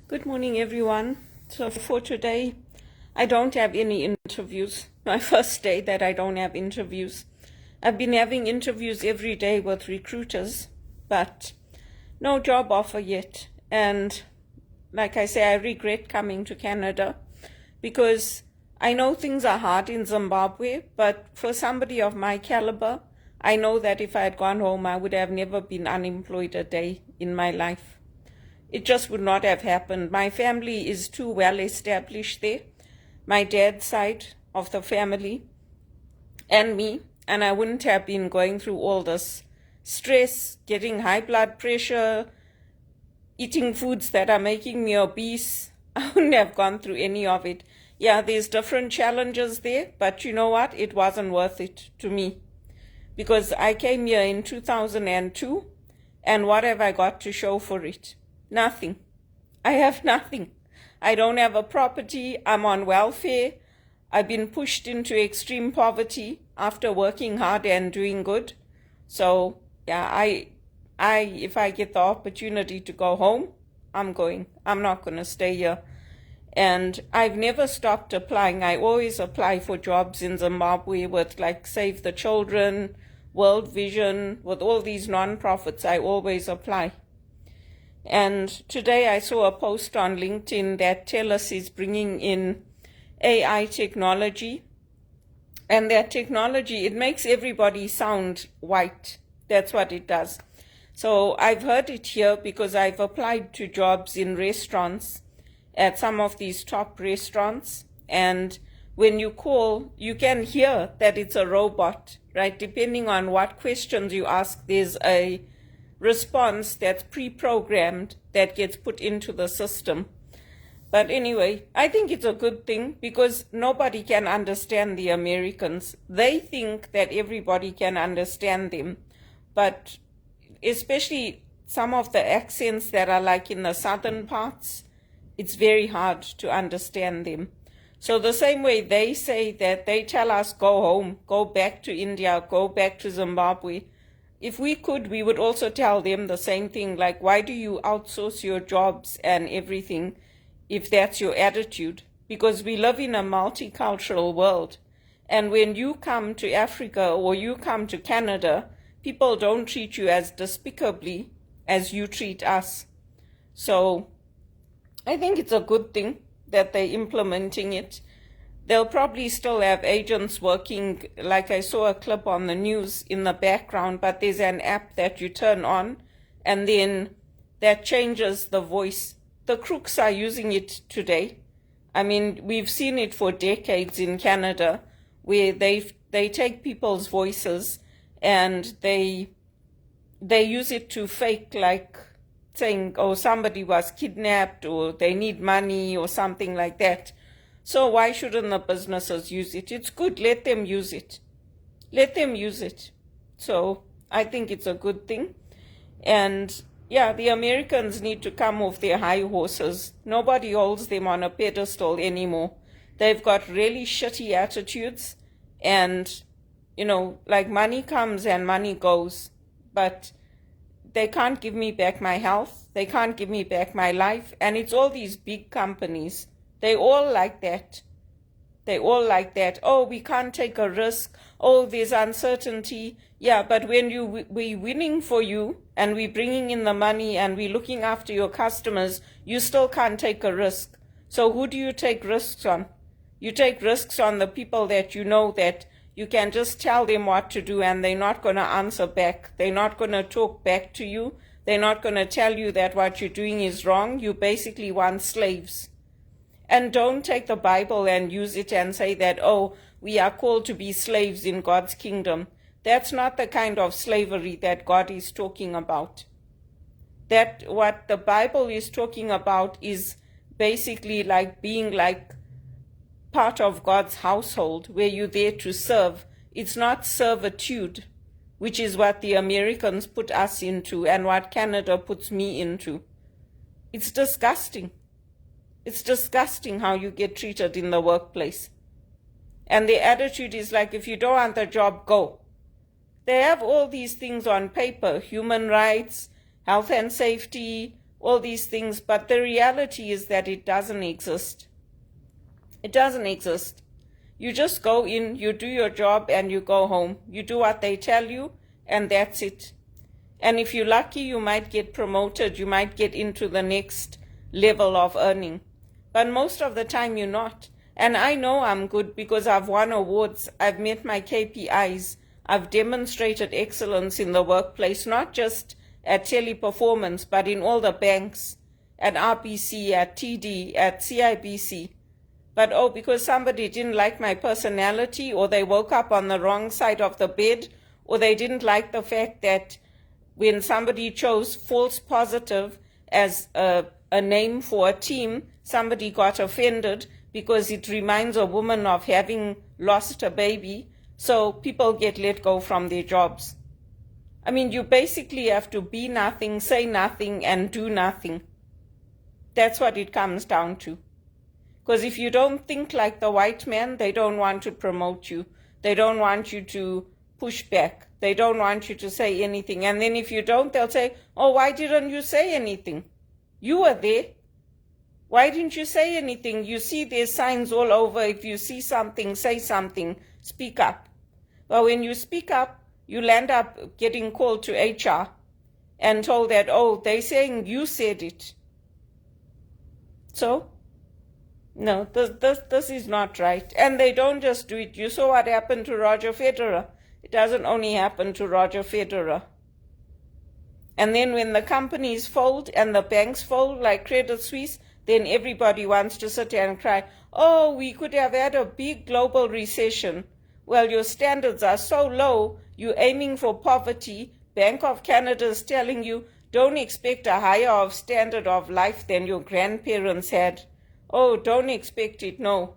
Good morning, everyone. So for today, I don't have any interviews. My first day that I don't have interviews. I've been having interviews every day with recruiters, but no job offer yet. And like I say, I regret coming to Canada because I know things are hard in Zimbabwe, but for somebody of my caliber, I know that if I had gone home, I would have never been unemployed a day in my life. It just would not have happened. My family is too well established there, my dad's side of the family and me, and I wouldn't have been going through all this stress, getting high blood pressure, eating foods that are making me obese. I wouldn't have gone through any of it. Yeah, there's different challenges there, but you know what? It wasn't worth it to me because I came here in 2002, and what have I got to show for it? Nothing. I have nothing. I don't have a property. I'm on welfare. I've been pushed into extreme poverty after working hard and doing good. So yeah, if I get the opportunity to go home, I'm going. I'm not going to stay here. And I've never stopped applying. I always apply for jobs in Zimbabwe with like Save the Children, World Vision, with all these non-profits. I always apply. And today I saw a post on LinkedIn that TELUS is bringing in AI technology. And that technology, it makes everybody sound white. That's what it does. So I've heard it here because I've applied to jobs in restaurants at some of these top restaurants. And when you call, you can hear that it's a robot, right? Depending on what questions you ask, there's a response that's pre-programmed that gets put into the system. But anyway, I think it's a good thing because nobody can understand the Americans. They think that everybody can understand them, but especially some of the accents that are like in the southern parts, it's very hard to understand them. So the same way they say that, they tell us go home, go back to India, go back to Zimbabwe. If we could, we would also tell them the same thing, like, why do you outsource your jobs and everything if that's your attitude? Because we live in a multicultural world. And when you come to Africa or you come to Canada, people don't treat you as despicably as you treat us. So I think it's a good thing that they're implementing it. They'll probably still have agents working, like I saw a clip on the news in the background, but there's an app that you turn on and then that changes the voice. The crooks are using it today. I mean, we've seen it for decades in Canada where they take people's voices and they use it to fake, like saying, oh, somebody was kidnapped or they need money or something like that. So why shouldn't the businesses use it? It's good. Let them use it. Let them use it. So I think it's a good thing. And yeah, the Americans need to come off their high horses. Nobody holds them on a pedestal anymore. They've got really shitty attitudes. And, you know, like money comes and money goes. But they can't give me back my health. They can't give me back my life. And it's all these big companies. They all like that. They all like that. Oh, we can't take a risk. Oh, there's uncertainty. Yeah, but when we're winning for you and we're bringing in the money and we're looking after your customers, you still can't take a risk. So who do you take risks on? You take risks on the people that you know that you can just tell them what to do and they're not going to answer back. They're not going to talk back to you. They're not going to tell you that what you're doing is wrong. You basically want slaves. And don't take the Bible and use it and say that, oh, we are called to be slaves in God's kingdom. That's not the kind of slavery that God is talking about. That what the Bible is talking about is basically like being like part of God's household where you're there to serve. It's not servitude, which is what the Americans put us into and what Canada puts me into. It's disgusting. It's disgusting how you get treated in the workplace. And the attitude is like, if you don't want the job, go. They have all these things on paper, human rights, health and safety, all these things, but the reality is that it doesn't exist. It doesn't exist. You just go in, you do your job, and you go home. You do what they tell you, and that's it. And if you're lucky, you might get promoted, you might get into the next level of earning. But most of the time, you're not. And I know I'm good because I've won awards, I've met my KPIs, I've demonstrated excellence in the workplace, not just at Teleperformance, but in all the banks, at RBC, at TD, at CIBC. But because somebody didn't like my personality, or they woke up on the wrong side of the bed, or they didn't like the fact that when somebody chose false positive as a name for a team, somebody got offended because it reminds a woman of having lost a baby, so people get let go from their jobs. I mean, you basically have to be nothing, say nothing, and do nothing. That's what it comes down to. Because if you don't think like the white man, they don't want to promote you. They don't want you to push back. They don't want you to say anything. And then if you don't, they'll say, oh, why didn't you say anything? You were there. Why didn't you say anything? You see there's signs all over. If you see something, say something. Speak up. But when you speak up, you'll end up getting called to HR and told that, oh, they're saying you said it. So, no, this is not right. And they don't just do it. You saw what happened to Roger Federer. It doesn't only happen to Roger Federer. And then when the companies fold and the banks fold, like Credit Suisse, then everybody wants to sit there and cry, oh, we could have had a big global recession. Well, your standards are so low, you're aiming for poverty. Bank of Canada is telling you, don't expect a higher standard of life than your grandparents had. Oh, don't expect it, no.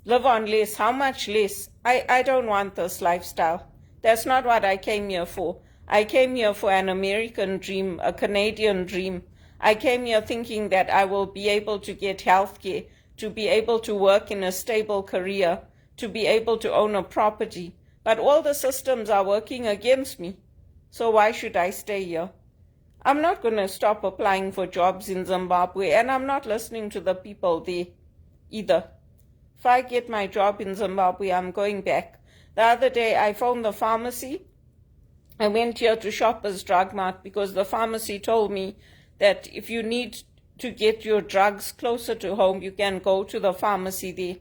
Live on less. How much less? I don't want this lifestyle. That's not what I came here for. I came here for an American dream, a Canadian dream. I came here thinking that I will be able to get health care, to be able to work in a stable career, to be able to own a property. But all the systems are working against me. So why should I stay here? I'm not going to stop applying for jobs in Zimbabwe, and I'm not listening to the people there either. If I get my job in Zimbabwe, I'm going back. The other day, I phoned the pharmacy. I went here to Shoppers Drug Mart because the pharmacy told me that if you need to get your drugs closer to home, you can go to the pharmacy there.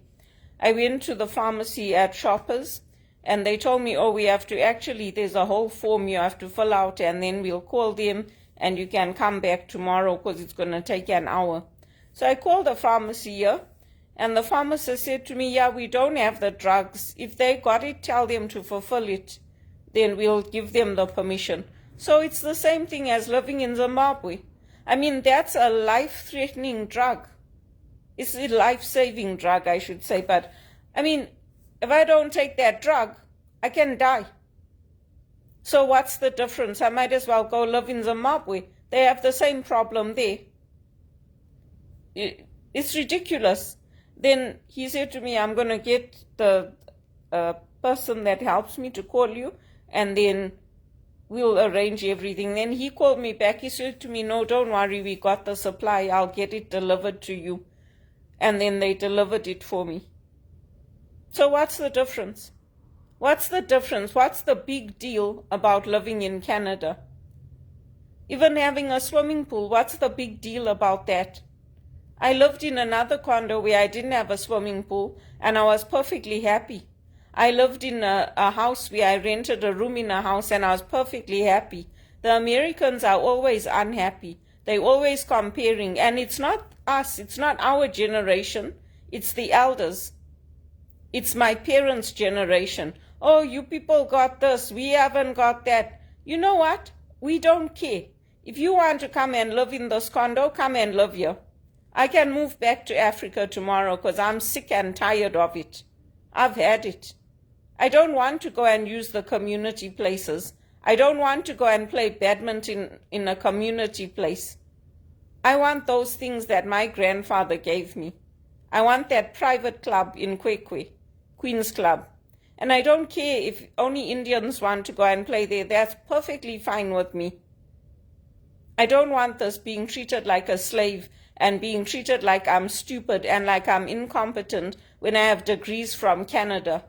I went to the pharmacy at Shoppers, and they told me, oh, we have to actually, there's a whole form you have to fill out, and then we'll call them, and you can come back tomorrow because it's going to take an hour. So I called the pharmacy here, and the pharmacist said to me, yeah, we don't have the drugs. If they got it, tell them to fulfill it. Then we'll give them the permission. So it's the same thing as living in Zimbabwe. I mean, that's a life-threatening drug. It's a life-saving drug, I should say. But, I mean, if I don't take that drug, I can die. So what's the difference? I might as well go live in Zimbabwe. They have the same problem there. It's ridiculous. Then he said to me, I'm going to get the person that helps me to call you, and then we'll arrange everything. Then he called me back. He said to me, no, don't worry, we got the supply. I'll get it delivered to you. And then they delivered it for me. So what's the difference? What's the difference? What's the big deal about living in Canada? Even having a swimming pool, what's the big deal about that? I lived in another condo where I didn't have a swimming pool, and I was perfectly happy. I lived in a house where I rented a room in a house, and I was perfectly happy. The Americans are always unhappy. They're always comparing, and it's not us, it's not our generation, it's the elders. It's my parents' generation. Oh, you people got this, we haven't got that. You know what? We don't care. If you want to come and live in this condo, come and live here. I can move back to Africa tomorrow because I'm sick and tired of it. I've had it. I don't want to go and use the community places. I don't want to go and play badminton in a community place. I want those things that my grandfather gave me. I want that private club in Kwekwe, Queen's Club. And I don't care if only Indians want to go and play there. That's perfectly fine with me. I don't want this being treated like a slave and being treated like I'm stupid and like I'm incompetent when I have degrees from Canada.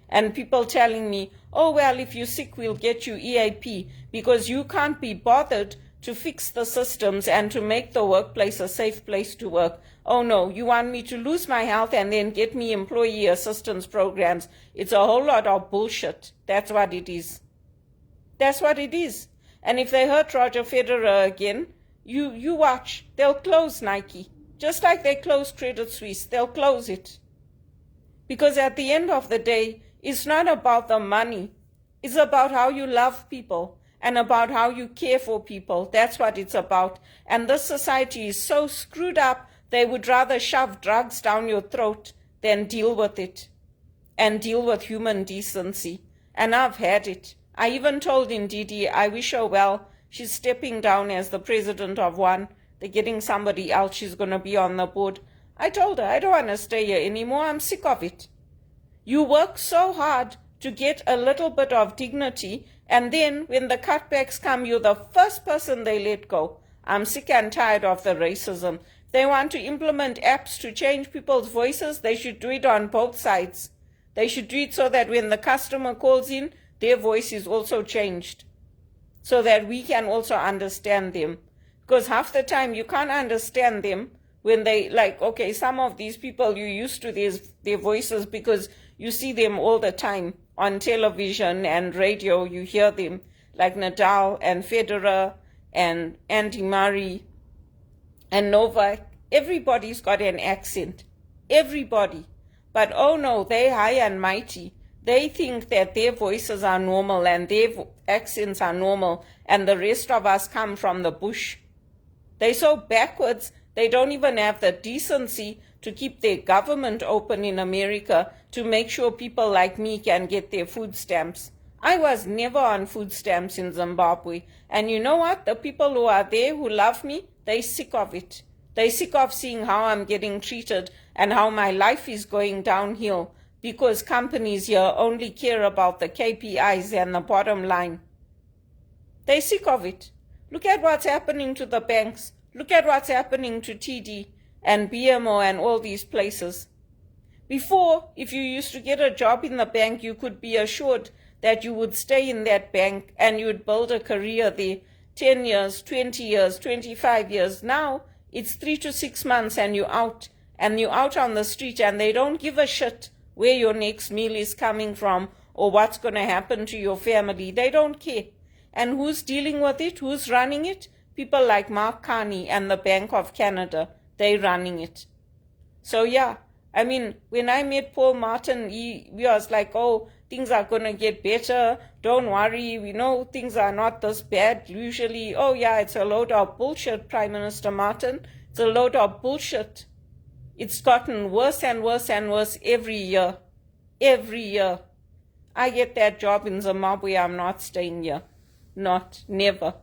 And people telling me, oh, well, if you're sick, we'll get you EAP because you can't be bothered to fix the systems and to make the workplace a safe place to work. Oh, no, you want me to lose my health and then get me employee assistance programs. It's a whole lot of bullshit. That's what it is. That's what it is. And if they hurt Roger Federer again, you watch. They'll close Nike. Just like they closed Credit Suisse, they'll close it. Because at the end of the day, it's not about the money. It's about how you love people and about how you care for people. That's what it's about. And this society is so screwed up, they would rather shove drugs down your throat than deal with it and deal with human decency. And I've had it. I even told Ndidi, I wish her well. She's stepping down as the president of one. They're getting somebody else. She's going to be on the board. I told her, I don't want to stay here anymore. I'm sick of it. You work so hard to get a little bit of dignity, and then when the cutbacks come, you're the first person they let go. I'm sick and tired of the racism. If they want to implement apps to change people's voices, they should do it on both sides. They should do it so that when the customer calls in, their voice is also changed, so that we can also understand them. Because half the time you can't understand them when they, like, okay, some of these people, you're used to their voices because you see them all the time on television and radio. You hear them, like Nadal and Federer and Andy Murray and Novak. Everybody's got an accent. Everybody. But oh no, they're high and mighty. They think that their voices are normal and their accents are normal, and the rest of us come from the bush. They're so backwards, they don't even have the decency to keep their government open in America to make sure people like me can get their food stamps. I was never on food stamps in Zimbabwe. And you know what? The people who are there who love me, they're sick of it. They're sick of seeing how I'm getting treated and how my life is going downhill because companies here only care about the KPIs and the bottom line. They're sick of it. Look at what's happening to the banks. Look at what's happening to TD and BMO and all these places. Before, if you used to get a job in the bank, you could be assured that you would stay in that bank and you would build a career there 10 years, 20 years, 25 years. Now, it's 3 to 6 months and you're out. And you're out on the street and they don't give a shit where your next meal is coming from or what's going to happen to your family. They don't care. And who's dealing with it? Who's running it? People like Mark Carney and the Bank of Canada. They're running it. So yeah, I mean, when I met Paul Martin, he was like, oh, things are going to get better. Don't worry. We know things are not this bad usually. Oh yeah, it's a load of bullshit, Prime Minister Martin. It's a load of bullshit. It's gotten worse and worse and worse every year. Every year. I get that job in Zimbabwe, I'm not staying here. Not, never.